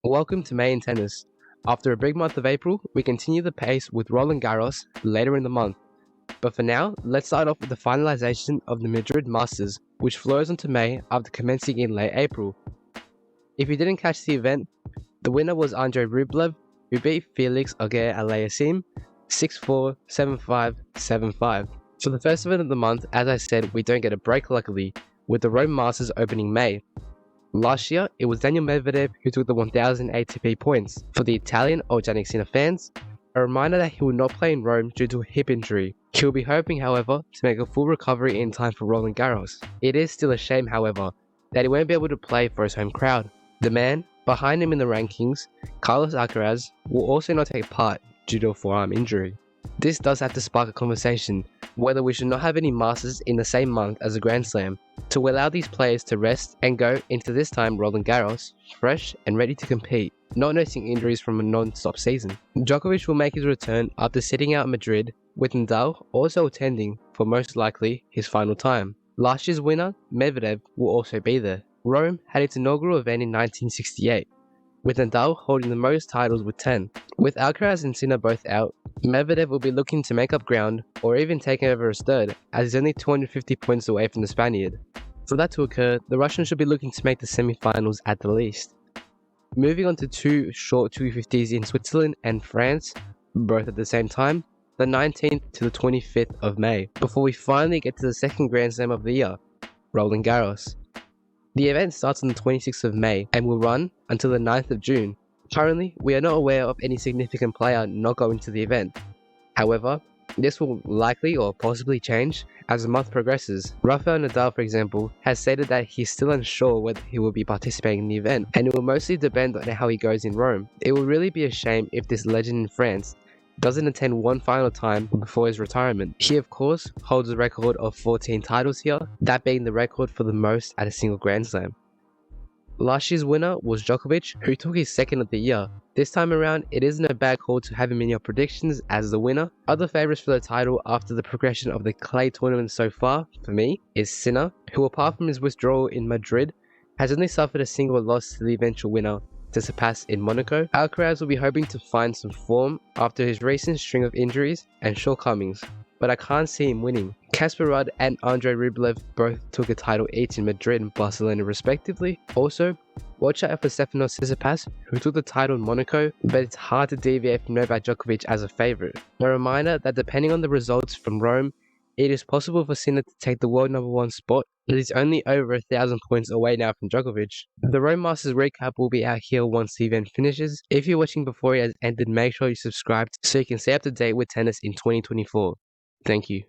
Welcome to May in tennis. After a big month of April, we continue the pace with Roland Garros later in the month. But for now, let's start off with the finalization of the Madrid Masters, which flows into May after commencing in late April. If you didn't catch the event, the winner was Andrei Rublev, who beat Felix Auger-Aliassime 6-4, 7-5, 7-5. For the first event of the month, as I said, we don't get a break luckily, with the Rome Masters opening May. Last year, it was Daniil Medvedev who took the 1000 ATP points. For the Italian Oceanic Sinner fans, a reminder that he will not play in Rome due to a hip injury. He will be hoping, however, to make a full recovery in time for Roland Garros. It is still a shame, however, that he won't be able to play for his home crowd. The man behind him in the rankings, Carlos Alcaraz, will also not take part due to a forearm injury. This does have to spark a conversation whether we should not have any Masters in the same month as a Grand Slam to allow these players to rest and go into this time Roland Garros fresh and ready to compete, not noticing injuries from a non-stop season. Djokovic will make his return after sitting out Madrid, with Nadal also attending for most likely his final time. Last year's winner, Medvedev, will also be there. Rome had its inaugural event in 1968, with Nadal holding the most titles with 10. With Alcaraz and Sinner both out, Medvedev will be looking to make up ground or even take over as third, as he's only 250 points away from the Spaniard. For that to occur, the Russian should be looking to make the semi-finals at the least. Moving on to two short 250s in Switzerland and France, both at the same time, the 19th to the 25th of May, before we finally get to the second Grand Slam of the year, Roland Garros. The event starts on the 26th of May and will run until the 9th of June. Currently, we are not aware of any significant player not going to the event. However, this will likely or possibly change as the month progresses. Rafael Nadal, for example, has stated that he's still unsure whether he will be participating in the event, and it will mostly depend on how he goes in Rome. It will really be a shame if this legend in France doesn't attend one final time before his retirement. He of course holds a record of 14 titles here, that being the record for the most at a single Grand Slam. Last year's winner was Djokovic, who took his second of the year. This time around, it isn't a bad call to have him in your predictions as the winner. Other favourites for the title after the progression of the clay tournament so far, for me, is Sinner, who apart from his withdrawal in Madrid, has only suffered a single loss to the eventual winner to surpass in Monaco. Alcaraz will be hoping to find some form after his recent string of injuries and shortcomings, but I can't see him winning. Casper Ruud and Andrei Rublev both took a title each in Madrid and Barcelona respectively. Also, watch out for Stefanos Tsitsipas, who took the title in Monaco, but it's hard to deviate from Novak Djokovic as a favourite. A reminder that depending on the results from Rome, it is possible for Sinner to take the world #1 spot, but he's only over 1,000 points away now from Djokovic. The Rome Masters recap will be out here once the event finishes. If you're watching before it has ended, make sure you subscribe so you can stay up to date with tennis in 2024. Thank you.